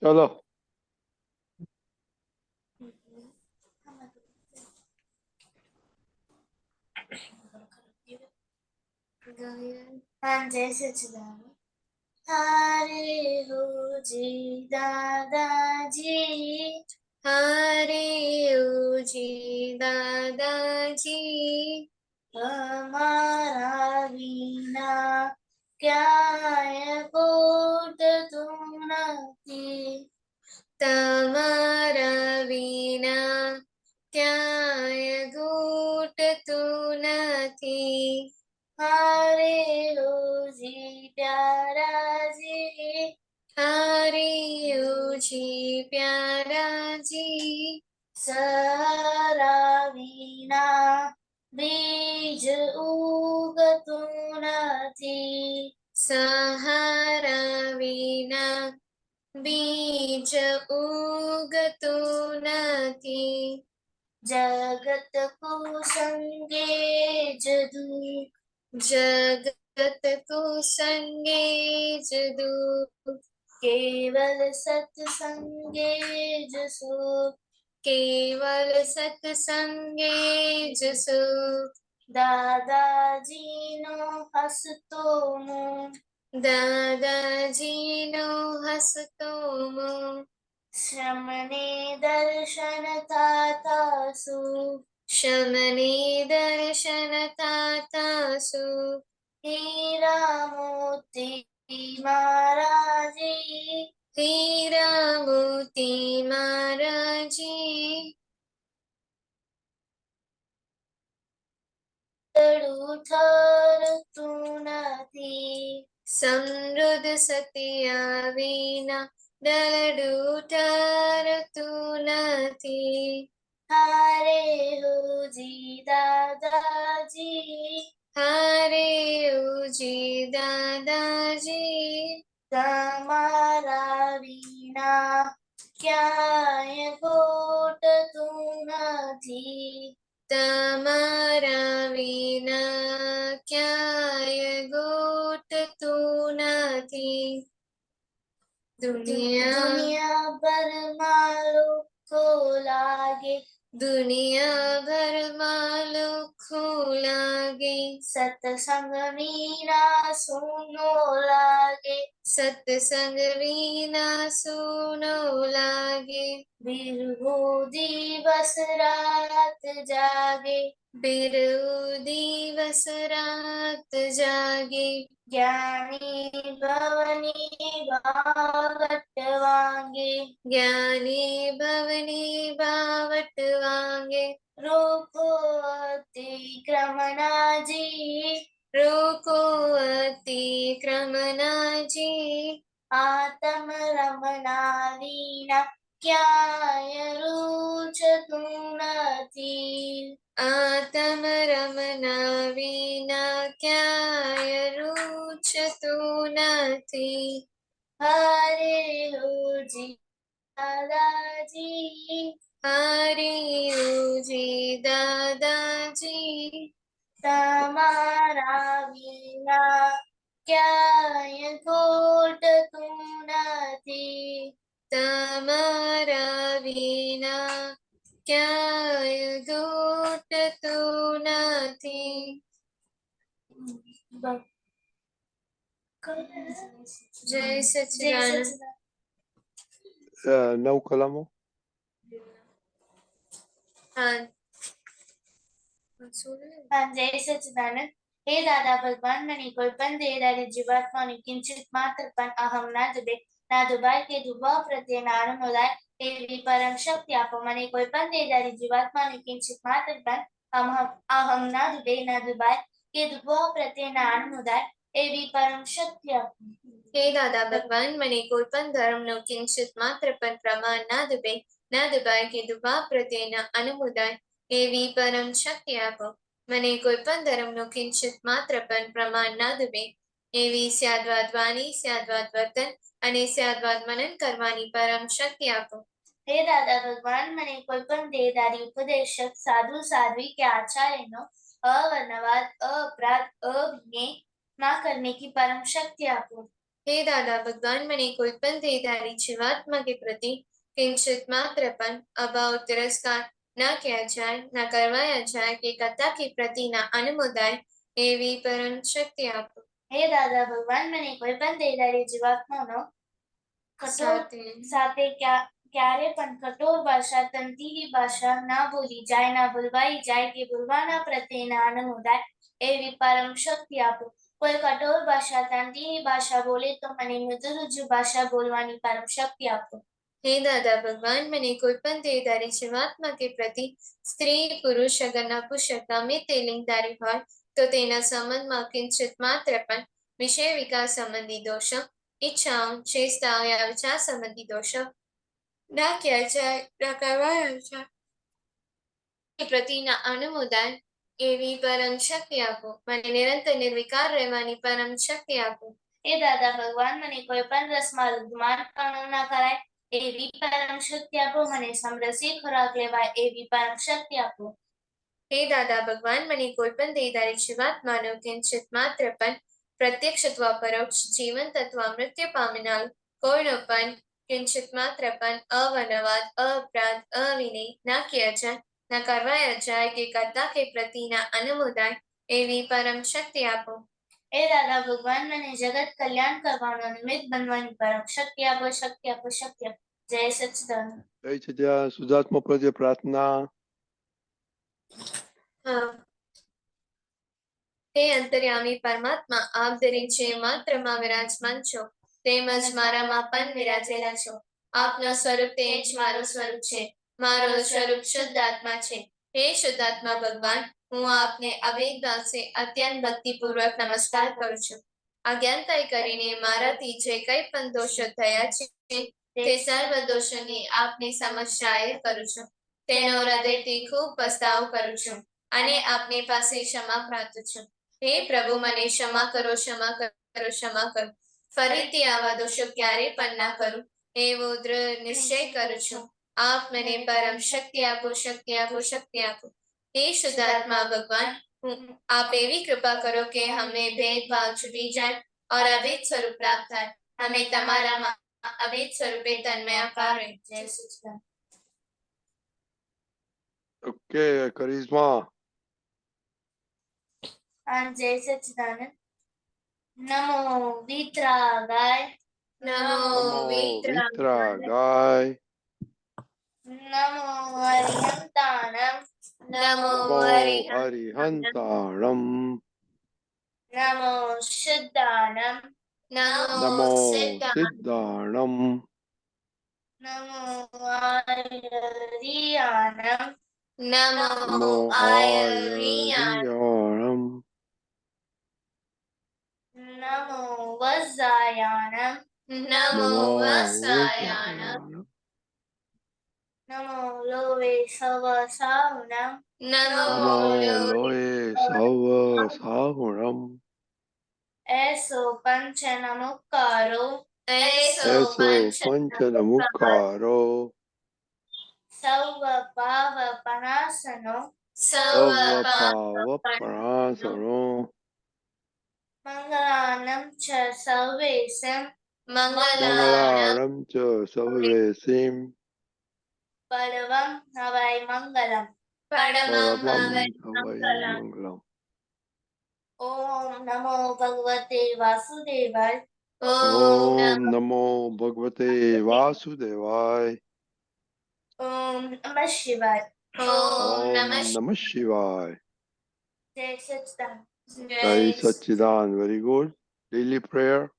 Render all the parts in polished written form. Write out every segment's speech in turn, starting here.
चलो। हाँ जय सचिदानंद। हरे हो जी दादाजी, हरे हो जी दादाजी, हमारा वीना ક્યાય ગોઠતું નથી, તમારા વિના ક્યાંય ગોઠતું નથી. हरे जी प्यारा जी, हरे जी प्यारा जी, सारा वीना बीज उगતું નથી, સહારા વિના બીજ ઉગતું નથી. जगत को संगे जदू, जगत को संगे जदू, केवल सत्संगे जसो, केवल सत्संगे जसो. दादाजी नो हसतो मुं, दादाजी नो हसतो मुं, शमने दर्शन तातासु, शमने दर्शन तातासु, हीरा मोती महाराजी, हीरा मोती महाराजी, ઠરતું નથી, સમૃદ્ધ સત્યા વિના દલડું ઠરતું નથી. હારે હોજી દાદાજી, હારે હોજી દાદાજી, તમારા વિના ક્યાંય ગોઠતું નથી, તમારા વિના ક્યાંય ગોઠતું નથી. दुनिया भर मालो लागे, दुनिया भर मालो लागे, सत्संग वीना सुनो लागे, सत्संग वीना सुनो लागे. बिरहु दिवस रात जागे, बिरहु दिवस रात जागे, ज्ञानी भवनी बावट वांगे, ज्ञानी भवनी बावट वांगे. रोको अतिक्रमणा जी, रोको अतिक्रमणा जी, आत्म रमणा वीना ક્યાંય રૂચતું નથી, આત્મ રમના વિના ક્યાંય રૂચતું નથી. હરે હોજી દાદાજી, હરે હોજી દાદાજી, તમારા વિના ક્યાંય ગોઠતું નથી, તમારા વિના ક્યાંય ગોઠતું નથી. જય સચ્ચિદાનંદ. 9 કલમો. हाँ जय सच्चिदानंद. हे दादा भगवान મને કોઈ પણ દેહધારી જીવાત્માની કિંચિત માત્ર પણ અહમ ના દુબે, ના દુબાય કે દુભાવ પ્રત્યેના અનુમોદાય એવી પરમ શક્તિ આપો. મને કોઈ પણ દેહધારી જીવાત્માની કિંચિત માત્ર પણ અહમ ના દુબે, ના દુબાય કે દુભાવ પ્રત્યેના અનુમોદાય એવી પરમ શક્તિ આપો. હે દાદા ભગવાન મને કોઈ પણ ધર્મનો કિંચિત માત્ર પણ પ્રમાણ ના દુબે, ના દુબાય કે દુભાવ પ્રત્યેના અનુમોદાય એવી પરમ શક્તિ આપો. મને કોઈ પણ ધર્મનો કિંચિત માત્ર પણ પ્રમાણ ના દુબે, એવી સ્યાદવાદ વાણી, સ્યાદવાદ વર્તન અને સ્યાદવાદ મનન કરવાની પરમ શક્તિ આપો. હે દાદા ભગવાન મને કોઈ પણ દેહધારી ઉપદેશક, સાધુ સાધ્વી કે आचार्यનો अवर्णवाद, अपराध, अभिनय ना करने की परम शक्ति आपो. हे दादा भगवान, मैंने कोई पण देहधारी जीवात्मा के प्रति किंचित मात्र पण अभाव तिरस्कार न किया जाए, न करवाया जाए कि कथा के प्रति न अनुमोदाय एवी परम शक्ति आपो। હે દાદા ભગવાન, મને કોઈ પણ દેહધારી જીવાત્માનો કઠોર સાથે ક્યારે પણ કઠોર ભાષા, તંતીની ભાષા ના ભૂલી જાય, ના ભૂલવાઈ જાય કે ભૂલવાના પ્રત્યેના અનુમોદાય એવી પરમ શક્તિ આપો. કોઈ કઠોર ભાષા, તંતીની ભાષા બોલે તો મને મૃદુ ભાષા બોલવાની પરમ શક્તિ આપો. हे दादा भगवान, मैंने कोई पण देहधारी जीवात्मा के प्रति स्त्री पुरुष अगर नपुंसक गમે તે લિંગધારી હોય તો તેના સંબંધમાં કિંચિત માત્ર પણ વિષય વિકાર સંબંધી દોષો, ઈચ્છાઓ, ચેષ્ટાઓ યા વિચાર સંબંધી દોષો ન કિયા જાય, ન કરવાયા જાય કે પ્રતિના અનુમોદાન એવી પરમ શક્તિ આપો. મને નિરંતર નિર્વિકાર રહેવાની પરમ શક્તિ આપો. હે દાદા ભગવાન, મને કોઈ પણ રસમાં ધૂમાર્પણ ના કરાય એવી પરમ શક્તિ આપો. મને સમરસી ખોરાક લેવાય એવી પરમ શક્તિ આપો. हे दादा भगवान, મને કોઈ પણ દેહધારી જીવાત્માનો કિંચિત માત્ર પણ પ્રત્યક્ષ અથવા પરોક્ષ જીવન તથા મૃત્યુ પામનાર કોઈનો પણ કિંચિત માત્ર પણ અવનવાદ, અપરાધ, અવિનય ન કિયા જાય, ન કરવાયા જાય કે કરતા કે પ્રતિના અનુમોદાય એવી પરમ શક્તિ આપો. હે દાદા ભગવાન, મને જગત કલ્યાણ કરવાનો નિમિત્ત બનવાની પરમ શક્તિ આપો, શક્તિ આપો, શક્તિ આપો. જય સચ્ચિદાનંદ. જય સચ્ચિદાનંદ. શુદ્ધાત્મા પ્રત્યે પ્રાર્થના. हे अंतर्यामी परमात्मा, आप दरेक જે માત્રમાં વિરાજમાન છો તેમજ મારામાં પણ વિરાજેલા છો. આપનું સ્વરૂપ તે જ મારું સ્વરૂપ છે. મારું સ્વરૂપ શુદ્ધ આત્મા છે. हे શુદ્ધાત્મા ભગવાન, હું આપને અવેદભાવ से અત્યંત ભક્તિપૂર્વક નમસ્કાર કરું છું. અજ્ઞાનતાઈ કરીને મારાથી જે કંઈ પણ દોષો થયા છે તે સર્વ દોષોની આપની સમક્ષ જાહેર કરું છું. તેનો હૃદયથી ખૂબ પસ્તાવો કરું છું અને આપની પાસે ક્ષમા પ્રાર્થું છું. हे प्रभु, મને ક્ષમા કરો, ક્ષમા કરો, ક્ષમા કરો. ફરીથી આવા દોષો ક્યારે પણ ના કરું એવો દૃઢ નિશ્ચય કરું છું. આપ મને પરમ શક્તિ આપો, શક્તિ આપો, શક્તિ આપો. हे શુદ્ધાત્મા ભગવાન, आप એવી કૃપા કરો કે હમે ભેદભાવ છૂટી જાય और अभेद स्वरूप प्राप्त થાય. हमें તમારામાં अभेद स्वरूपे तन्मयाकार હોય. जय सच्चिदानंद. ઓકે, કરિશ્મા. जय सच्चिदानंद. नमो वीतरागाय, नमो નમો વીતરાગાય, વિતરાગાય, नमो हरिहंताणम, नमो નમો હરિહંતાણમ, હરિહંતાણમ, नमो शुद्धाणम, नमो નમો સિદ્ધાણમ, સિદ્ધાણમ, नमो आर्याणम, नमो નમો આયર્યાણ, આયર્યાણમ, नमो वज्रायाणम, नमो નમો વસાયાણમ, વજ્રાયાણમ, नमो लोवे सवसाहुणम, नमो નમો લોહિ લોહે સવ સાહુણમ, ऐसो पंच नमुकारो, ऐसो એસો પંચ પંચન નમુકારો, મુખારો, सर्व पाव पनासनो, સર્વ સવ પાપ પાવપણાસનો, मंगलानम च सर्वेशम, મંગલાણમ મંગલાણમ ચ સર્વેસીમ, परवम हवै मंगलम. પરમં પરમં હવૈ હવૈ મંગલમ. મંગલમ. ओम नमो भगवते वासुदेवाय, ઓમ ઓમ નમઃ નમો ભગવતે વાસુદેવાય. ओम नमः शिवाय. ઓમ ઓમ નમઃ નમઃ શિવાય. जय सच्चिदानंद. જય સચ્ચિદાન. Very good. Daily prayer.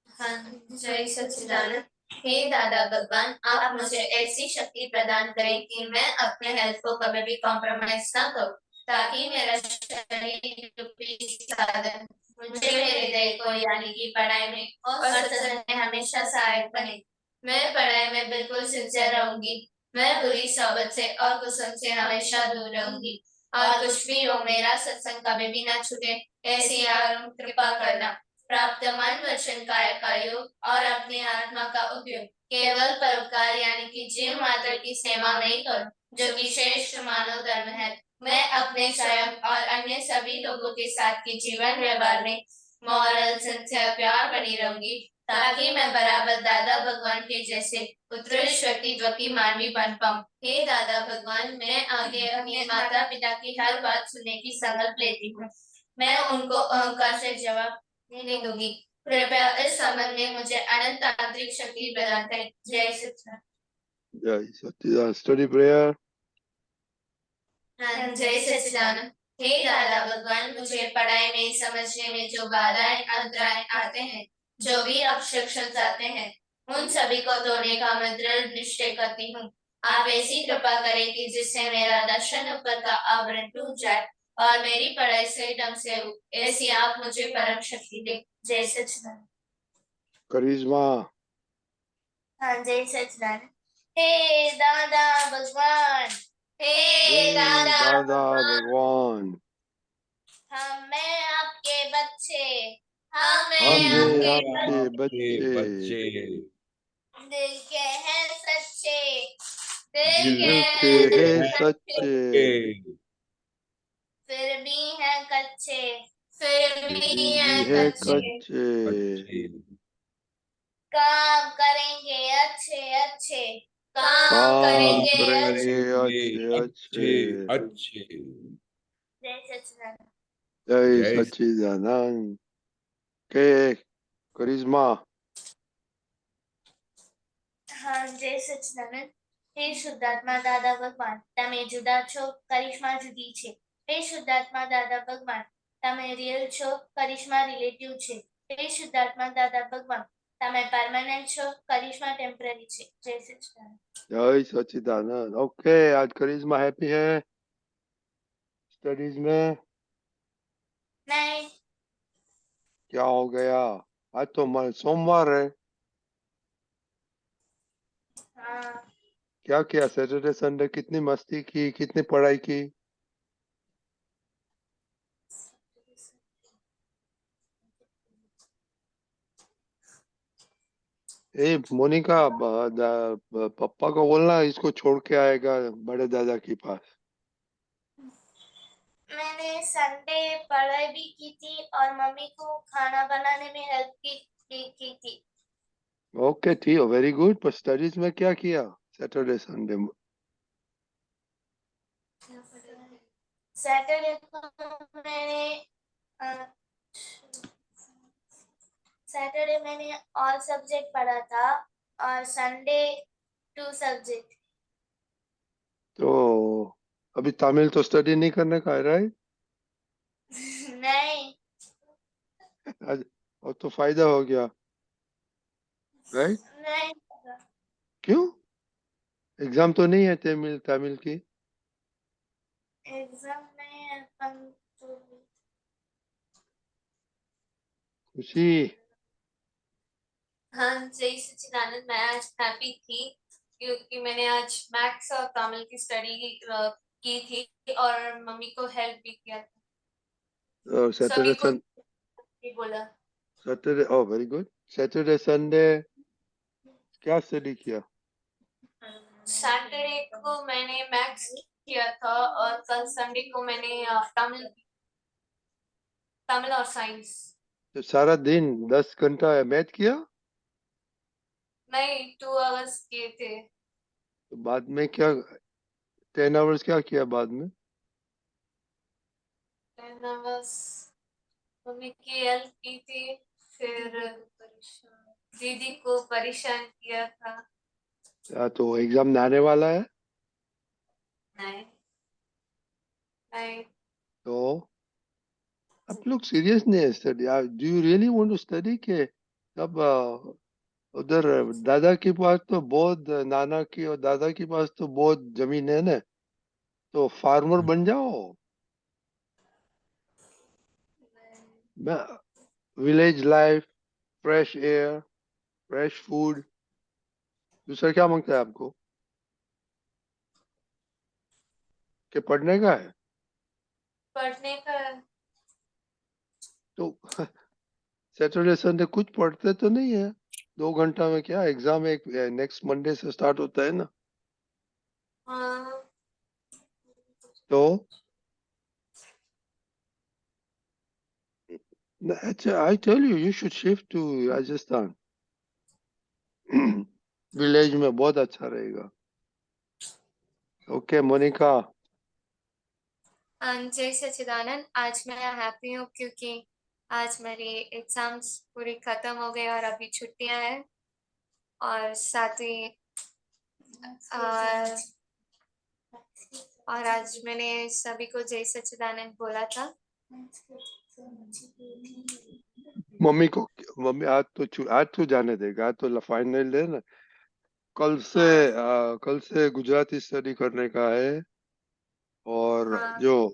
हाँ, जय सच्चिदानंद. हे दादा भगवान, आप मुझे ऐसी शक्ति प्रदान करें कि मैं अपने हेल्थ को कभी भी कॉम्प्रोमाइज ना करूं, ताकि मेरा शरीर रूपी साधन मुझे मेरे हृदय को यानी कि पढ़ाई में और सत्संग में हमेशा सहायक बने. मैं पढ़ाई में बिल्कुल सिंसियर रहूंगी. मैं बुरी सोबत से और कुसंग से हमेशा दूर रहूंगी. और कुछ भी हो, मेरा सत्संग कभी भी ना छूटे, ऐसी आप कृपा करना. प्राप्त मन वचन काया का योग और अपनी आत्मा का उपयोग केवल परोपकार यानी कि जीव मात्र की सेवा में ही करो, जो कि श्रेष्ठ मानव धर्म है. मैं अपने स्वयं और अन्य सभी लोगों के साथ के जीवन व्यवहार में मॉरल सिंसियर प्यार बनी रहूंगी, ताकि मैं बराबर दादा भगवान के जैसे उत्कृष्ट व्यक्तित्व की मानवी बन पाऊं। हे दादा भगवान, मैं आगे अपने माता पिता की हर बात सुनने की संकल्प लेती हूँ। मैं उनको अहंकार से जवाब नहीं दूंगी। कृपया इस संबंध में मुझे अनंत आंतरिक शक्ति प्रदान करें। जय सच्चिदानंद। Jai Satchidanand. Study prayer. जय सच्चिदानंद। हे दादा भगवान, मुझे पढ़ाई में समझने में जो बाधाएं अंतराय आते हैं, जो भी ऑब्स्ट्रक्शंस आते हैं, उन सभी को तोड़ने का मैं दृढ़ निश्चय करती हूँ। आप ऐसी कृपा करें कि जिससे मेरा दर्शन ऊपर का आवरण टूट जाए और मेरी पढ़ाई सही ढंग से हो। ऐसी आप मुझे परम शक्ति दे। जय सच्चिदानंद। Charisma. हाँ, जय सच्चिदानंद। हे दादा भगवान, हे Hey, दादा Dada भगवान, Bhagwan. मैं आपके बच्चे, हमें हमें आपके आपके बच्चे बच्चे दिल के हैं सच्चे, दिल दिल दिल के के हैं सच्चे, सच्चे फिर भी हैं कच्चे, फिर भी फिर हैं भी है कच्चे। कच्चे काम करेंगे अच्छे अच्छे, काम काम करेंगे करेंगे अच्छे अच्छे अच्छे अच्छे। जय सच्चिदानंद। जय जय सच्चिदानंद के करिश्मा हाँ, जय सच्चिदानंद। हे શુદ્ધાત્મા દાદા ભગવાન, તમે જુદા છો, કરિશ્મા જુદી છે. હે શુદ્ધાત્મા દાદા ભગવાન, તમે રિયલ છો, કરિશ્મા રિલેટિવ છે. હે શુદ્ધાત્મા દાદા ભગવાન, તમે પરમાનન્ટ છો, કરિશ્મા ટેમ્પરરી છે. જય સચ્चिदानंद। जय सच्चिदानंद ओके आज करिश्मा हैप्पी है स्टडीज में नहीं, क्या हो गया आज तो सोमवार है हाँ, क्या किया सैटरडे संडे कितनी मस्ती की कितनी पढ़ाई की ए मोनिका पापा को बोलना इसको छोड़ के आएगा बड़े दादा के पास मैंने संडे पढ़ाई भी की थी और मम्मी को खाना बनाने में हेल्प की थी। ओके ठीक वेरी गुड पर स्टडीज में क्या किया सैटरडे संडे सैटरडे को मैंने ऑल सब्जेक्ट पढ़ा था और संडे 2 सब्जेक्ट। तो अभी तमिल तो स्टडी नहीं करने का है राइट नहीं, आज और तो फायदा हो गया राइट नहीं, क्यों एग्जाम तो नहीं है तमिल तमिल की एग्जाम नहीं है अपन तो। खुशी हाँ, जय सच्चिदानंद। मैं आज हैप्पी थी क्योंकि मैंने आज मैथ्स और तमिल की स्टडी की थी और मम्मी को हेल्प भी किया था। और सभी को सैटरडे भी बोला। सैटरडे ओ वेरी गुड सैटरडे संडे क्या स्टडी किया सैटरडे को मैंने मैथ्स किया था और कल संडे को मैंने तमिल और साइंस। तो सारा दिन 10 घंटा मैथ किया नहीं, 2 आवर्स किए थे। तो बाद में क्या 10 आवर्स क्या किया बाद में 10 आवर्स मम्मी की हेल्प की थी, फिर दीदी को परेशान किया था। तो एग्जाम आने वाला है नहीं, नहीं, तो आप लोग सीरियस नहीं है study do you really want to study के तब उधर दादा के पास तो बहुत नाना की और दादा के पास तो बहुत जमीन है ना तो फार्मर बन जाओ village life fresh air fresh food दूसरा क्या मांगता है आपको कि पढ़ने का है पढ़ने का। तो सैटरडे संडे कुछ पढ़ते तो नहीं है 2 घंटा में क्या एग्जाम एक नेक्स्ट मंडे से स्टार्ट होता है ना हाँ, तो I tell you, you should shift to Rajasthan. Village में बहुत अच्छा रहेगा. ओके मोनिका. जय सच्चिदानंद. आज मैं हैप्पी हूँ क्योंकि आज मेरी एग्जाम्स पूरी खत्म हो गई और अभी छुट्टियां हैं और साथ ही और आज मैंने सभी को जय सच्चिदानंद बोला था. मम्मी आज तो जाने देगा. आज तो फाइनल है ना. कल से गुजराती स्टडी करने का है. और हाँ. जो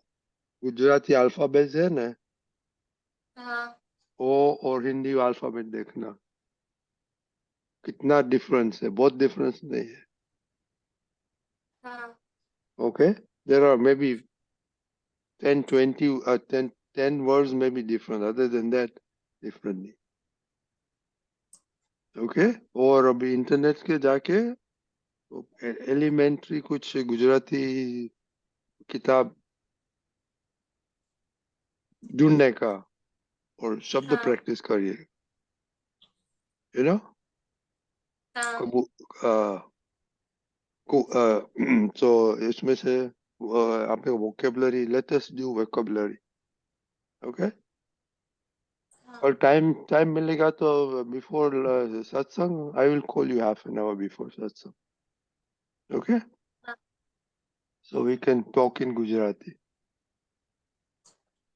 गुजराती अल्फाबेट है ना, हाँ. वो और हिंदी अल्फाबेट देखना कितना डिफरेंस है. बहुत डिफरेंस नहीं है. हाँ. Okay, there are maybe 10, 20, 10 words may be different. Other than that, differently. Okay, और अभी इंटरनेट के जाके एलिमेंट्री कुछ गुजराती किताब ढूंढने का और शब्द हाँ. प्रैक्टिस करिए. You know, हाँ. so इसमें से आपने vocabulary, let us do vocabulary. Okay. और टाइम मिलेगा तो before satsang I will call you half an hour before satsang. Okay, so we can talk in Gujarati.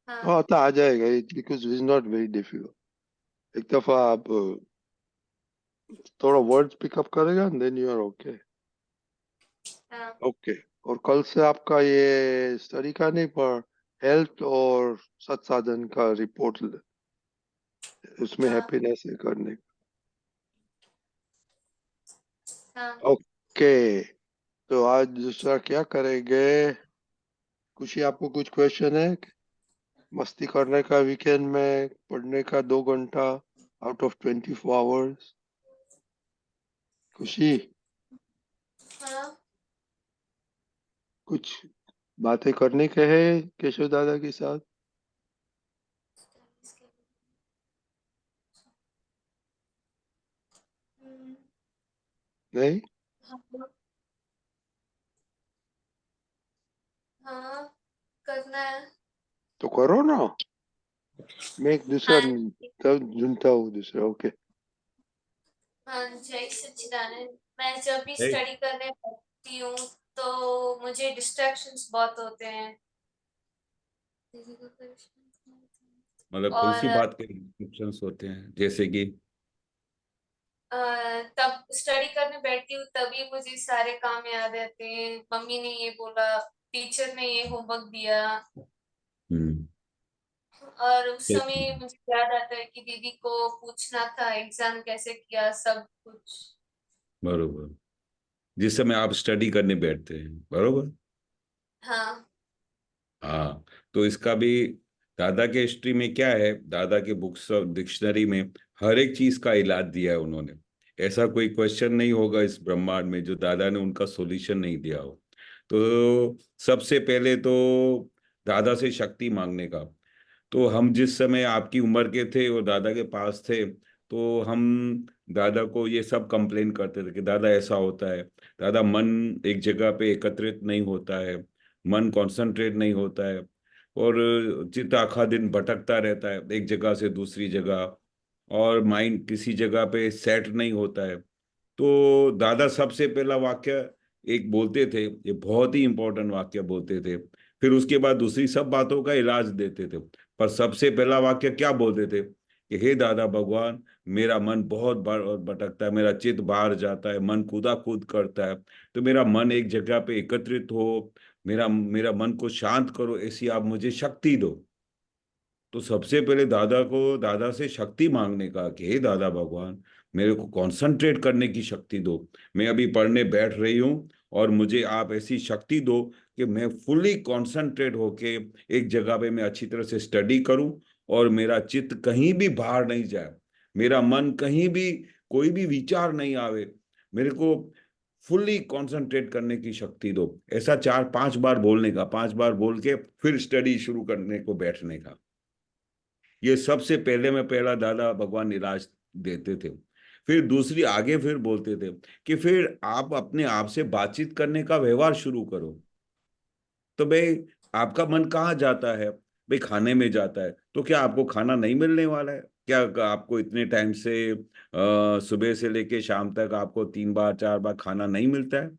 हाँ. तो आ जाएगा because it is not very difficult. एक दफा आप थोड़ा वर्ड्स पिकअप करेगा देन यू आर ओके. हाँ. ओके, और कल से आपका ये स्टडी का नहीं पर हेल्थ और सत्साधन का रिपोर्ट उसमें हाँ. हैप्पीनेस करने. हाँ. ओके, तो आज दूसरा क्या करेंगे. खुशी आपको कुछ क्वेश्चन है. मस्ती करने का वीकेंड में पढ़ने का 2 घंटा आउट ऑफ 24 आवर्स. खुशी हाँ. कुछ बातें करने के हैं केशव दादा के साथ. नहीं हाँ. करना है. तो करो ना. मैं एक दूसरा हाँ. तब ढूंढता हूँ दूसरा. ओके. हाँ. जय सच्चिदानंद. मैं जब भी Hey, स्टडी करने बैठती हूँ तो मुझे डिस्ट्रैक्शंस बहुत होते हैं. मतलब कौन और सी बात के रिस्ट्रिक्शंस होते हैं जैसे कि तब स्टडी करने बैठती हूँ तभी मुझे सारे काम याद रहते हैं. मम्मी ने ये बोला, टीचर ने ये होमवर्क दिया हम्म और उस ठीक, समय मुझे याद आता है कि दीदी को पूछना था एग्जाम कैसे किया सब कुछ. बरोबर. जिस समय आप स्टडी करने बैठते हैं, बरोबर. हाँ. हाँ, तो इसका भी दादा के हिस्ट्री में क्या है, दादा के बुक्स और डिक्शनरी में हर एक चीज का इलाज दिया है उन्होंने. ऐसा कोई क्वेश्चन नहीं होगा इस ब्रह्मांड में जो दादा ने उनका सॉल्यूशन नहीं दिया हो. तो सबसे पहले तो दादा से शक्ति मांगने का. तो हम जिस समय आपकी उम्र के थे और दादा के पास थे, तो हम दादा को ये सब कंप्लेन करते थे कि दादा ऐसा होता है, दादा मन एक जगह पे एकत्रित नहीं होता है, मन कंसंट्रेट नहीं होता है, और चित्त आखा दिन भटकता रहता है एक जगह से दूसरी जगह, और माइंड किसी जगह पे सेट नहीं होता है. तो दादा सबसे पहला वाक्य एक बोलते थे, ये बहुत ही इंपॉर्टेंट वाक्य बोलते थे. फिर उसके बाद दूसरी सब बातों का इलाज देते थे. पर सबसे पहला वाक्य क्या बोलते थे कि हे दादा भगवान, मेरा मन बहुत बार भटकता है, मेरा चित्त बाहर जाता है, मन कूदा कूद करता है, तो मेरा मन एक जगह पे एकत्रित हो, मेरा मेरा मन को शांत करो, ऐसी आप मुझे शक्ति दो. तो सबसे पहले दादा को दादा से शक्ति मांगने का कि हे दादा भगवान, मेरे को कंसंट्रेट करने की शक्ति दो. मैं अभी पढ़ने बैठ रही हूँ और मुझे आप ऐसी शक्ति दो कि मैं फुल्ली कंसंट्रेट होके एक जगह पे मैं अच्छी तरह से स्टडी करूं और मेरा चित्त कहीं भी बाहर नहीं जाए, मेरा मन कहीं भी कोई भी विचार नहीं आवे, मेरे को फुल्ली कंसंट्रेट करने की शक्ति दो. ऐसा 4-5 बार बोलने का, 5 बार बोल के फिर स्टडी शुरू करने को बैठने का. ये सबसे पहले में पहला दादा भगवान इलाज देते थे। फिर दूसरी आगे फिर बोलते थे कि फिर आप अपने आप से बातचीत करने का व्यवहार शुरू करो। तो भाई आपका मन कहाँ जाता है? भाई खाने में जाता है। तो क्या आपको खाना नहीं मिलने वाला है? क्या आपको इतने टाइम से सुबह से लेके शाम तक आपको 3 बार 4 बार खाना नहीं मिलता है?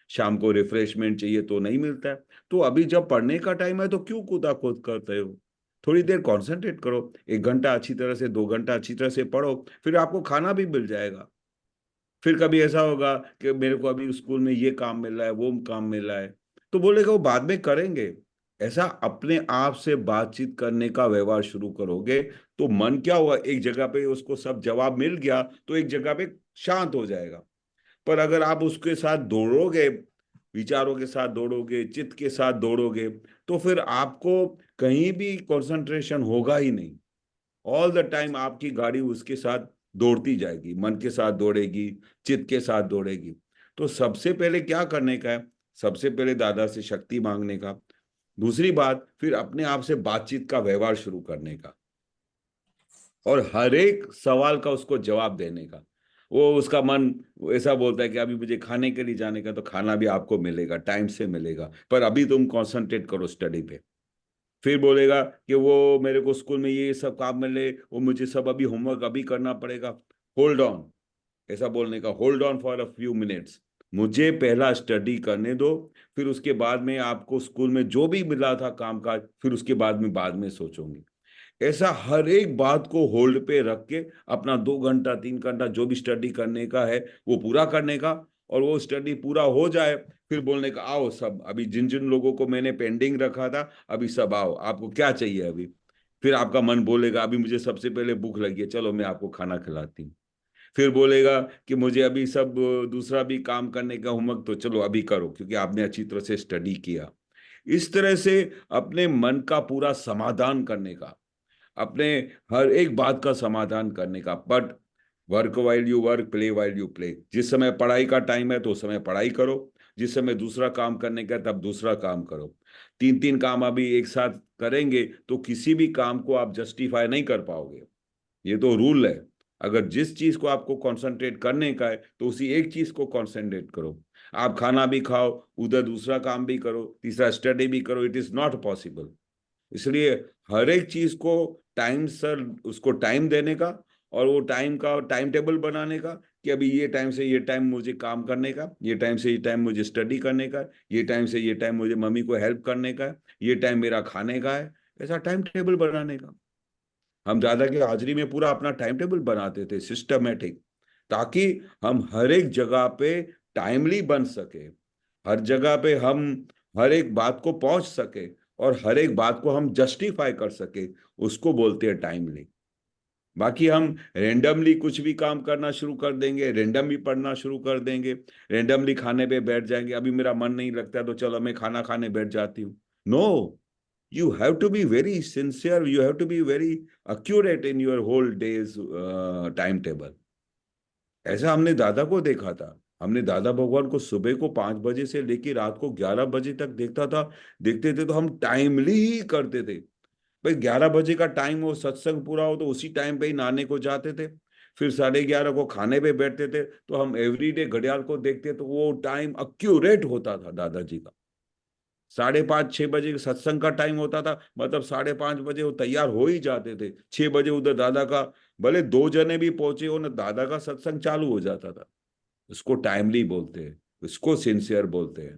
शाम को रिफ्रेशमेंट चाहिए तो नहीं मिलता है? तो अभी जब पढ़ने का टाइम है तो क्यों कूदा कूद करते हो? थोड़ी देर कॉन्सेंट्रेट करो, 1 घंटा अच्छी तरह से, 2 घंटा अच्छी तरह से पढ़ो, फिर आपको खाना भी मिल जाएगा। फिर कभी ऐसा होगा कि मेरे को अभी स्कूल में ये काम मिल रहा है, वो काम मिल रहा है, तो बोलेगा वो बाद में करेंगे। ऐसा अपने आप से बातचीत करने का व्यवहार शुरू करोगे तो मन क्या हुआ, एक जगह पे उसको सब जवाब मिल गया तो एक जगह पे शांत हो जाएगा। पर अगर आप उसके साथ दौड़ोगे, विचारों के साथ दौड़ोगे, चित्त के साथ दौड़ोगे, तो फिर आपको कहीं भी कंसंट्रेशन होगा ही नहीं। ऑल द टाइम आपकी गाड़ी उसके साथ दौड़ती जाएगी, मन के साथ दौड़ेगी, चित्त के साथ दौड़ेगी। तो सबसे पहले क्या करने का है? सबसे पहले दादा से शक्ति मांगने का। दूसरी बात, फिर अपने आप से बातचीत का व्यवहार शुरू करने का और हर एक सवाल का उसको जवाब देने का। वो उसका मन ऐसा बोलता है कि अभी मुझे खाने के लिए जाने का, तो खाना भी आपको मिलेगा, टाइम से मिलेगा, पर अभी तुम कंसंट्रेट करो स्टडी पे। फिर बोलेगा कि वो मेरे को स्कूल में ये सब काम मिले, वो मुझे सब अभी होमवर्क अभी करना पड़ेगा। होल्ड ऑन, ऐसा बोलने का, hold on for a few minutes, मुझे पहला स्टडी करने दो, फिर उसके बाद में आपको स्कूल में जो भी मिला था काम काज, फिर उसके बाद में सोचूंगी। ऐसा हर एक बात को होल्ड पे रख के अपना 2 घंटा 3 घंटा जो भी स्टडी करने का है वो पूरा करने का। और वो स्टडी पूरा हो जाए फिर बोलने का, आओ सब, अभी जिन जिन लोगों को मैंने पेंडिंग रखा था अभी सब आओ, आपको क्या चाहिए अभी? फिर आपका मन बोलेगा अभी मुझे सबसे पहले भूख लगी है, चलो मैं आपको खाना खिलाती हूँ। फिर बोलेगा कि मुझे अभी सब दूसरा भी काम करने का होमवर्क, तो चलो अभी करो क्योंकि आपने अच्छी तरह से स्टडी किया। इस तरह से अपने मन का पूरा समाधान करने का, अपने हर एक बात का समाधान करने का। But work while you work, play while you play. जिस समय पढ़ाई का टाइम है तो उस समय पढ़ाई करो, जिस समय दूसरा काम करने का तब दूसरा काम करो। 3 3 काम अभी एक साथ करेंगे तो किसी भी काम को आप जस्टिफाई नहीं कर पाओगे। ये तो रूल है। अगर जिस चीज को आपको कंसंट्रेट करने का है तो उसी एक चीज को कंसंट्रेट करो। आप खाना भी खाओ, उधर दूसरा काम भी करो, तीसरा स्टडी भी करो, इट इज नॉट पॉसिबल। इसलिए हर एक चीज को टाइम सर उसको टाइम देने का, और वो टाइम का टाइम टेबल बनाने का कि अभी ये टाइम से ये टाइम मुझे काम करने का, ये टाइम से ये टाइम मुझे स्टडी करने का, ये टाइम से ये टाइम मुझे मम्मी को हेल्प करने का है, ये टाइम मेरा खाने का है। ऐसा टाइम टेबल बनाने का। हम दादा की हाजिरी में पूरा अपना टाइम टेबल बनाते थे सिस्टमेटिक, ताकि हम हर एक जगह पे टाइमली बन सके, हर जगह पे हम हर एक बात को पहुंच सके और हर एक बात को हम जस्टिफाई कर सके, उसको बोलते हैं टाइमली। बाकी हम रेंडमली कुछ भी काम करना शुरू कर देंगे, रेंडमली पढ़ना शुरू कर देंगे, रेंडमली खाने पे बैठ जाएंगे, अभी मेरा मन नहीं लगता तो चलो मैं खाना खाने बैठ जाती हूँ। No, you have to be very sincere, you have to be very accurate in your whole day's timetable। ऐसा हमने दादा को देखा था। हमने दादा भगवान को सुबह को 5 बजे से लेकर रात को 11 बजे तक देखता था, देखते थे तो हम टाइमली ही करते थे। भाई 11 बजे का टाइम हो, सत्संग पूरा हो तो उसी टाइम पे ही नहाने को जाते थे, फिर 11:30 को खाने पे बैठते थे। तो हम एवरीडे घड़ियाल को देखते तो वो टाइम अक्यूरेट होता था दादाजी का। 5:30 6 बजे सत्संग का टाइम होता था, मतलब 5:30 बजे वो तैयार हो ही जाते थे। 6 बजे उधर दादा का, भले 2 जने भी पहुंचे हो ना, दादा का सत्संग चालू हो जाता था। उसको टाइमली बोलते हैं, उसको सिंसियर बोलते हैं।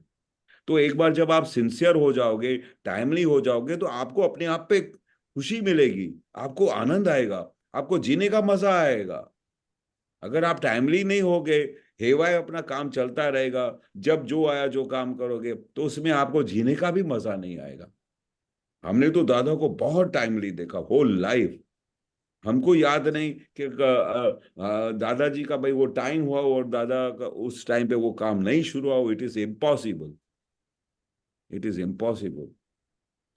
तो एक बार जब आप सिंसियर हो जाओगे, टाइमली हो जाओगे, तो आपको अपने आप पे खुशी मिलेगी, आपको आनंद आएगा, आपको जीने का मजा आएगा। अगर आप टाइमली नहीं होगे, हेवाए अपना काम चलता रहेगा, जब जो आया जो काम करोगे, तो उसमें आपको जीने का भी मजा नहीं आएगा। हमने तो दादा को बहुत टाइमली देखा, होल लाइफ। हमको याद नहीं कि दादाजी का भाई वो टाइम हुआ और दादा का उस टाइम पे वो काम नहीं शुरू हुआ। It is impossible, it is impossible.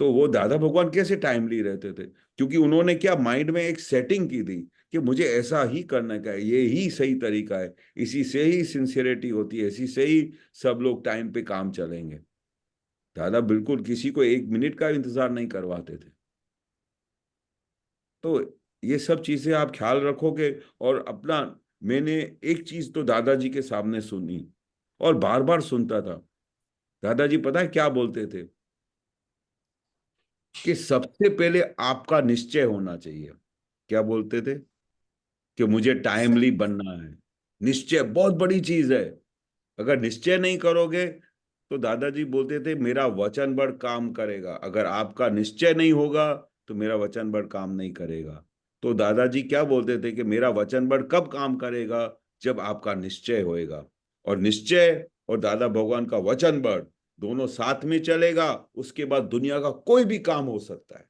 तो वो दादा भगवान कैसे टाइमली रहते थे? क्योंकि उन्होंने क्या माइंड में एक सेटिंग की थी कि मुझे ऐसा ही करने का है, ये ही सही तरीका है, इसी से ही सिंसियरिटी होती है, इसी से ही सब लोग टाइम पे काम चलेंगे। दादा बिल्कुल किसी को 1 मिनट का इंतजार नहीं करवाते थे। तो ये सब चीजें आप ख्याल रखोगे। और अपना, मैंने एक चीज तो दादाजी के सामने सुनी और बार बार सुनता था। दादाजी पता है क्या बोलते थे? कि सबसे पहले आपका निश्चय होना चाहिए। क्या बोलते थे? कि मुझे टाइमली बनना है। निश्चय बहुत बड़ी चीज है। अगर निश्चय नहीं करोगे तो दादाजी बोलते थे मेरा वचन बड़ काम करेगा। अगर आपका निश्चय नहीं होगा तो मेरा वचन बड़ काम नहीं करेगा। तो दादाजी क्या बोलते थे कि मेरा वचन बड़ कब काम करेगा? जब आपका निश्चय होएगा। और निश्चय और दादा भगवान का वचन बड़ दोनों साथ में चलेगा, उसके बाद दुनिया का कोई भी काम हो सकता है।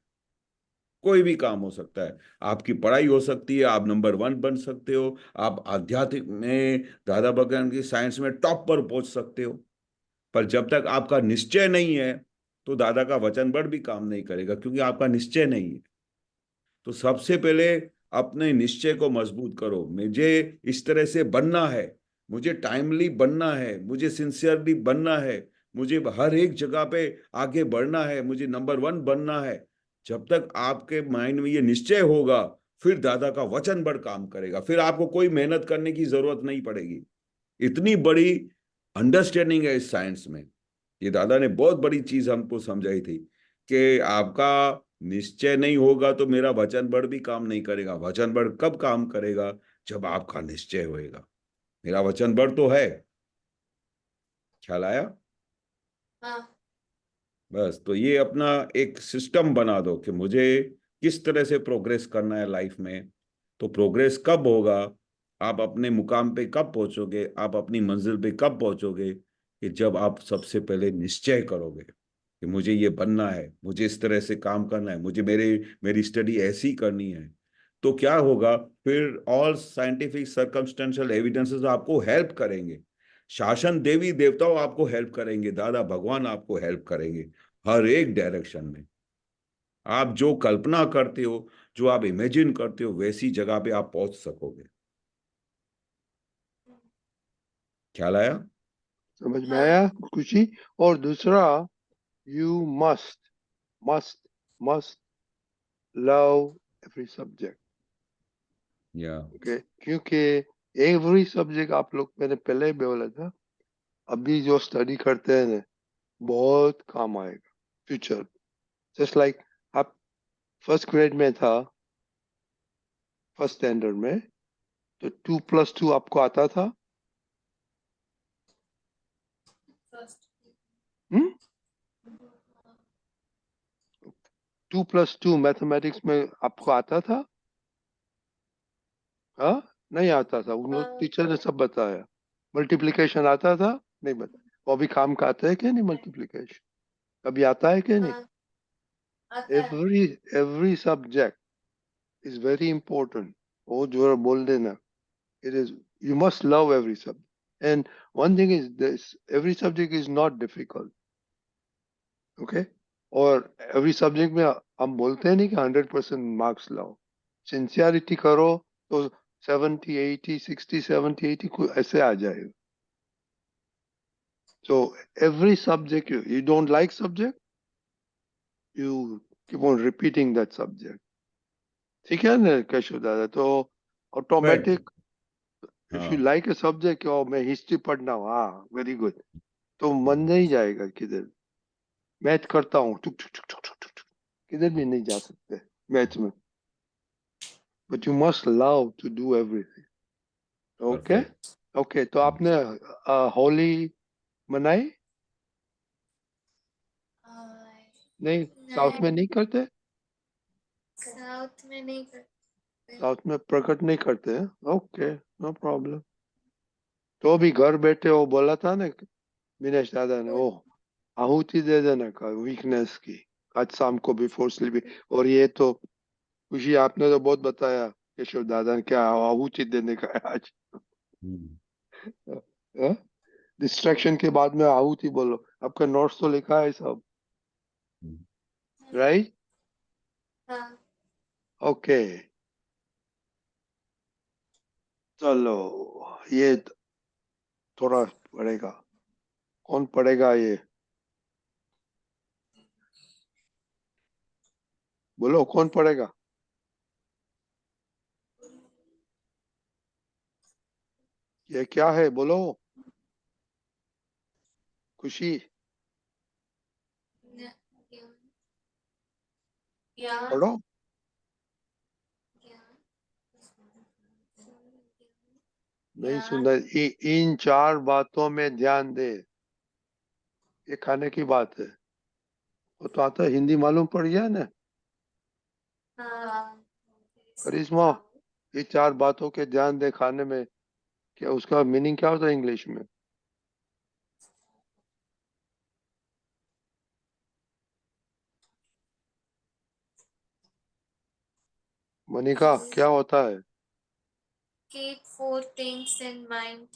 कोई भी काम हो सकता है। आपकी पढ़ाई हो सकती है, आप नंबर 1 बन सकते हो, आप आध्यात्मिक में दादा भगवान की साइंस में टॉप पर पहुंच सकते हो। पर जब तक आपका निश्चय नहीं है तो दादा का वचन बड़ भी काम नहीं करेगा, क्योंकि आपका निश्चय नहीं है। तो सबसे पहले अपने निश्चय को मजबूत करो। मुझे इस तरह से बनना है, मुझे टाइमली बनना है, मुझे सिंसियरली बनना है, मुझे हर एक जगह पे आगे बढ़ना है, मुझे नंबर 1 बनना है। जब तक आपके माइंड में ये निश्चय होगा, फिर दादा का वचन बड़ काम करेगा। फिर आपको कोई मेहनत करने की जरूरत नहीं पड़ेगी। इतनी बड़ी अंडरस्टैंडिंग है इस साइंस में। ये दादा ने बहुत बड़ी चीज हमको समझाई थी कि आपका निश्चय नहीं होगा तो मेरा वचन बड़ भी काम नहीं करेगा। वचन बड़ कब काम करेगा? जब आपका निश्चय होएगा। मेरा वचन बड़ तो है। ख्याल आया? हाँ। बस, तो ये अपना एक सिस्टम बना दो कि मुझे किस तरह से प्रोग्रेस करना है लाइफ में। तो प्रोग्रेस कब होगा, आप अपने मुकाम पे कब पहुंचोगे, आप अपनी मंजिल पे कब पहुंचोगे? कि जब आप सबसे पहले निश्चय करोगे कि मुझे ये बनना है, मुझे इस तरह से काम करना है, मुझे मेरी स्टडी ऐसी करनी है। तो क्या होगा फिर? ऑल साइंटिफिक सर्कमस्टेंशियल एविडेंसेस आपको हेल्प करेंगे। शासन देवी देवताओं आपको हेल्प करेंगे, दादा भगवान आपको हेल्प करेंगे हर एक डायरेक्शन में। आप जो कल्पना करते हो, जो आप इमेजिन करते हो, वैसी जगह पे आप पहुंच सकोगे। ख्याल आया? समझ में आया खुशी? और दूसरा, you must must must love every subject. या ओके, क्योंकि एवरी सब्जेक्ट आप लोग, मैंने पहले ही बोला था, अभी जो स्टडी करते हैं ना, बहुत काम आएगा फ्यूचर। जस्ट लाइक आप फर्स्ट ग्रेड में था, फर्स्ट स्टैंडर्ड में, तो 2+2 आपको आता था? हम्म? 2+2 मैथमेटिक्स में आपको आता था? हाँ, नहीं आता था, उन टीचर ने सब बताया। मल्टीप्लिकेशन आता था? नहीं बता। वो भी काम का आता है क्या? नहीं, मल्टीप्लिकेशन कभी आता है क्या? नहीं। हाँ, आता है। Every subject is very important. वो जो बोल देना, it is, you must love every subject. And one thing is this, every subject is not difficult. Okay? और every subject में हम बोलते हैं नहीं कि 100% मार्क्स लाओ। सिंसियरिटी करो तो 70, 80, 60, 70, 80 ऐसे आ जाएगा। So every subject, you don't like subject, you keep on repeating that subject. ठीक है ना केशव दादा? तो राइट। ऑटोमेटिक, इफ यू हाँ। लाइक अ सब्जेक्ट, और मैं हिस्ट्री पढ़ना हूँ, हाँ वेरी गुड, तो मन नहीं जाएगा किधर। मैथ करता हूँ, टुक टुक टुक टुक टुक टुक टुक, किधर भी नहीं जा सकते मैथ में। But you must love to do everything. Okay? Perfect. Okay, तो आपने होली मनाई? नहीं, साउथ में नहीं करते? साउथ में नहीं करते। साउथ में प्रकट नहीं करते हैं? Okay, no problem. तो भी घर बैठे, वो बोला था ना दिनेश दादा ने, ओ आहुति दे देने का, वीकनेस की, आज शाम को बिफोर स्लीपिंग। और ये तो खुशी, आपने तो बहुत बताया केशव दादा ने, क्या आहुति देने का है आज। डिस्ट्रैक्शन के बाद में आहुति बोलो। आपका नोट्स तो लिखा है सब, राइट? हाँ। ओके, चलो, ये थोड़ा पढ़ेगा। कौन पढ़ेगा ये? बोलो, कौन पढ़ेगा? ये क्या है बोलो? खुशी, ज्ञान, पढ़ो। नहीं सुना। इन 4 बातों में ध्यान दे, ये खाने की बात है। वो तो आता है, हिंदी मालूम पड़ गया ना हाँ, करिश्मा? ये 4 बातों के ध्यान दे खाने में, क्या उसका मीनिंग क्या होता है इंग्लिश में? मनिका क्या होता है? keep 4 things in mind.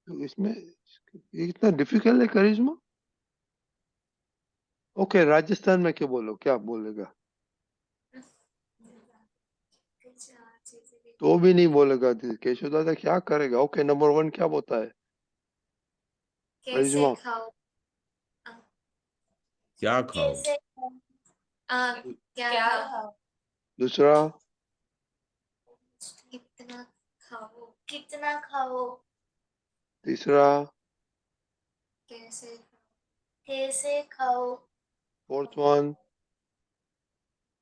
तो इसमें ये इतना डिफिकल्ट है करिश्मा? ओके, राजस्थान में क्या बोलो, क्या बोलेगा? तो भी नहीं बोलेगा। केशव दादा क्या करेगा? ओके, नंबर 1 क्या बोलता है कैसे करिश्मा? खाओ, क्या खाओ? कैसे क्या क्या खाओ, खाओ, दूसरा, कितना खाओ, कितना खाओ, तीसरा, कैसे कैसे खाओ, 4th वन।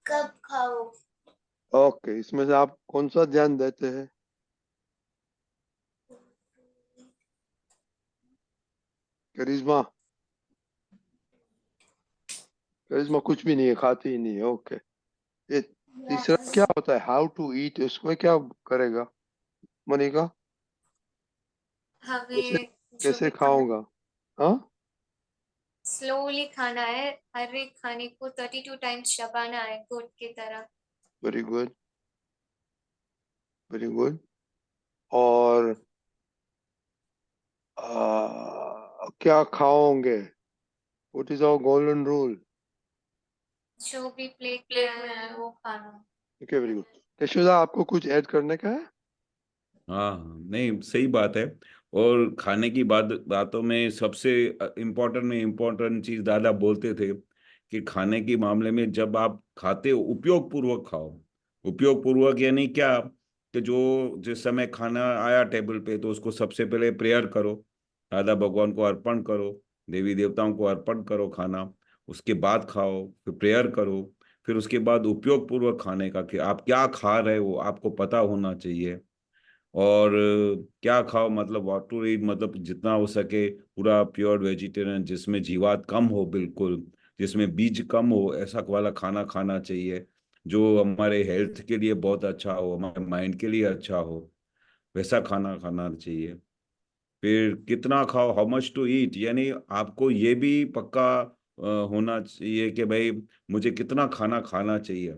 कब खाओ, ओके, इसमें से आप कौन सा ध्यान देते हैं करिश्मा? करिश्मा कुछ भी नहीं है, खाती ही नहीं है। ओके, ये तीसरा क्या होता है? हाउ टू ईट, उसमें क्या करेगा मनिका? कैसे हमें जो कैसे भी खाना खाऊंगा? हाँ, स्लोली खाना है, हर एक खाने को 32 टाइम्स चबाना है गुड की तरह। Very good, very good. और क्या खाओगे? What is our golden rule? जो भी प्लेट में है वो खाना। Okay, very good. यशोदा, आपको कुछ ऐड करने का है? हाँ हाँ, नहीं सही बात है। और खाने की बातों में सबसे इम्पोर्टेंट चीज दादा बोलते थे कि खाने के मामले में जब आप खाते हो उपयोग पूर्वक खाओ। उपयोग पूर्वक यानी क्या? कि जो जिस समय खाना आया टेबल पे तो उसको सबसे पहले प्रेयर करो, दादा भगवान को अर्पण करो, देवी देवताओं को अर्पण करो खाना। उसके बाद खाओ, फिर प्रेयर करो, फिर उसके बाद उपयोग पूर्वक खाने का कि आप क्या खा रहे हो आपको पता होना चाहिए। और क्या खाओ मतलब व्हाट टू ईट, मतलब जितना हो सके पूरा प्योर वेजिटेरियन, जिसमें जीवात कम हो, बिल्कुल जिसमें बीज कम हो, ऐसा वाला खाना खाना चाहिए जो हमारे हेल्थ के लिए बहुत अच्छा हो, हमारे माइंड के लिए अच्छा हो, वैसा खाना खाना चाहिए। फिर कितना खाओ, हाउ मच टू ईट, यानी आपको ये भी पक्का होना चाहिए कि भाई मुझे कितना खाना खाना चाहिए।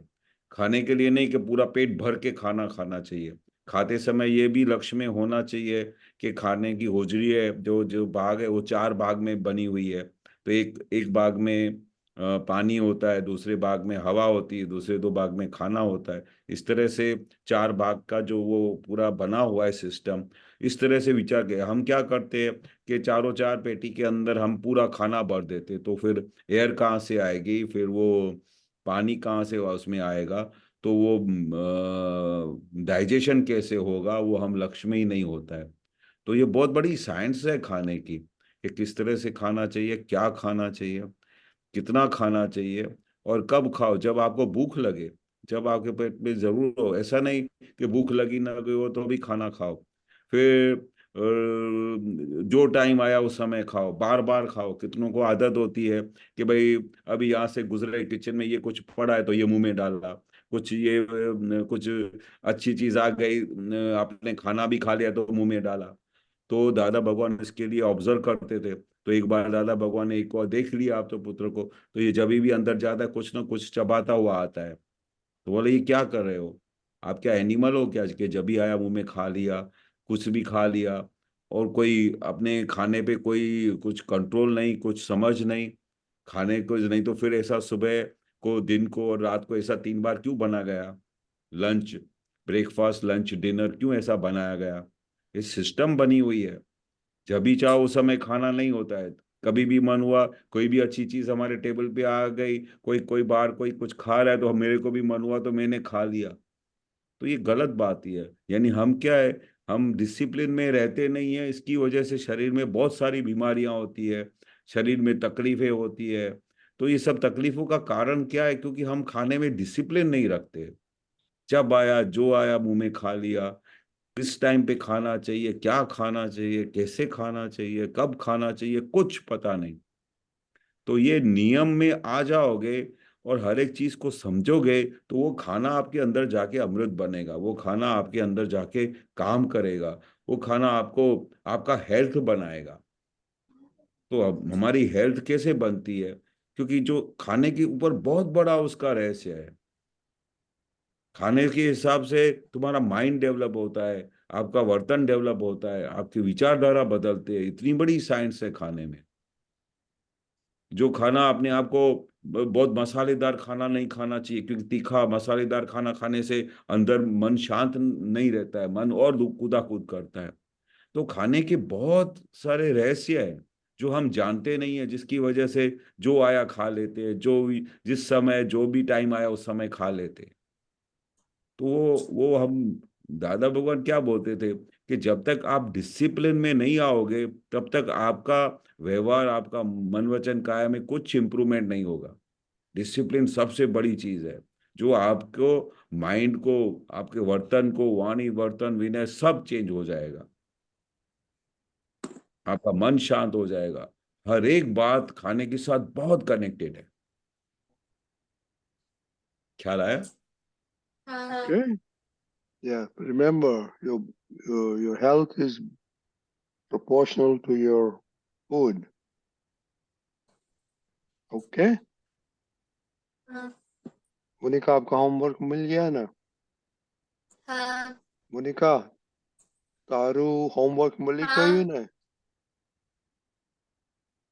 खाने के लिए नहीं कि पूरा पेट भर के खाना खाना चाहिए। खाते समय ये भी लक्ष्य में होना चाहिए कि खाने की होजरी है, जो जो भाग है वो 4 भाग में बनी हुई है। तो एक एक भाग में पानी होता है, दूसरे भाग में हवा होती है, दूसरे 2 भाग में खाना होता है। इस तरह से 4 भाग का जो वो पूरा बना हुआ है सिस्टम, इस तरह से विचार के हम क्या करते हैं कि चारों 4 पेटी के अंदर हम पूरा खाना भर देते, तो फिर एयर कहाँ से आएगी, फिर वो पानी कहाँ से उसमें आएगा, तो वो डाइजेशन कैसे होगा, वो हम लक्ष्य में ही नहीं होता है। तो ये बहुत बड़ी साइंस है खाने की कि किस तरह से खाना चाहिए, क्या खाना चाहिए, कितना खाना चाहिए, और कब खाओ, जब आपको भूख लगे, जब आपके पेट में जरूर हो। ऐसा नहीं कि भूख लगी ना गई हो तो भी खाना खाओ। फिर जो टाइम आया उस समय खाओ, बार बार खाओ। कितनों को आदत होती है कि भाई अभी यहाँ से गुजरे, किचन में ये कुछ पड़ा है तो ये मुंह में डाला, कुछ ये कुछ अच्छी चीज आ गई, आपने खाना भी खा लिया तो मुंह में डाला। तो दादा भगवान इसके लिए ऑब्जर्व करते थे। तो एक बार दादा भगवान ने एक और देख लिया आप तो पुत्र को, तो ये जब भी अंदर जाता है कुछ ना कुछ चबाता हुआ आता है। तो बोले ये क्या कर रहे हो, आप क्या एनिमल हो क्या कि जब भी आया मुंह में खा लिया, कुछ भी खा लिया। और कोई अपने खाने पे कोई कुछ कंट्रोल नहीं, कुछ समझ नहीं, खाने को नहीं, तो फिर ऐसा सुबह को, दिन को और रात को ऐसा 3 बार क्यों बना गया? लंच, ब्रेकफास्ट, लंच, डिनर क्यों ऐसा बनाया गया? ये सिस्टम बनी हुई है। जब भी चाहो उस समय खाना नहीं होता है। कभी भी मन हुआ, कोई भी अच्छी चीज हमारे टेबल पे आ गई, कोई कोई बाहर कोई कुछ खा रहा है तो मेरे को भी मन हुआ तो मैंने खा लिया। तो ये गलत बात ही है। यानी हम क्या है, हम डिसिप्लिन में रहते नहीं है, इसकी वजह से शरीर में बहुत सारी बीमारियां होती है, शरीर में तकलीफें होती है। तो ये सब तकलीफों का कारण क्या है? क्योंकि हम खाने में डिसिप्लिन नहीं रखते। जब आया जो आया मुंह में खा लिया। किस टाइम पे खाना चाहिए, क्या खाना चाहिए, कैसे खाना चाहिए, कब खाना चाहिए, कुछ पता नहीं। तो ये नियम में आ जाओगे और हर एक चीज को समझोगे, तो वो खाना आपके अंदर जाके अमृत बनेगा, वो खाना आपके अंदर जाके काम करेगा, वो खाना आपको आपका हेल्थ बनाएगा। तो अब हमारी हेल्थ कैसे बनती है? क्योंकि जो खाने के ऊपर बहुत बड़ा उसका रहस्य है। खाने के हिसाब से तुम्हारा माइंड डेवलप होता है, आपका वर्तन डेवलप होता है, आपकी विचारधारा बदलते हैं। इतनी बड़ी साइंस है खाने में। जो खाना आपने आपको बहुत मसालेदार खाना नहीं खाना चाहिए, क्योंकि तीखा मसालेदार खाना खाने से अंदर मन शांत नहीं रहता है, मन और कूदाकूद करता है। तो खाने के बहुत सारे रहस्य हैं जो हम जानते नहीं है, जिसकी वजह से जो आया खा लेते हैं, जिस समय जो भी टाइम आया उस समय खा लेते हैं। तो वो हम दादा भगवान क्या बोलते थे कि जब तक आप डिसिप्लिन में नहीं आओगे, तब तक आपका व्यवहार, आपका मन वचन काया में कुछ इंप्रूवमेंट नहीं होगा। डिसिप्लिन सबसे बड़ी चीज है, जो आपको माइंड को, आपके वर्तन को, वाणी वर्तन विनय सब चेंज हो जाएगा। आपका मन शांत हो जाएगा। हर एक बात खाने के साथ बहुत कनेक्टेड है। ख्याल आया? हाँ Okay. Yeah. Remember, your health is proportional to your food. Okay. हाँ मोनिका, आपका होमवर्क मिल गया ना? हाँ मोनिका, तारू होमवर्क मिली हाँ गયું ને?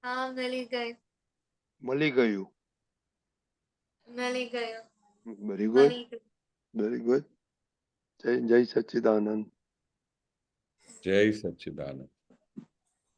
हाँ मिली गई મળી ગયું. मिली गई Very good. मिली गई Very good. जय जय सच्चिदानंद. जय सच्चिदानंद।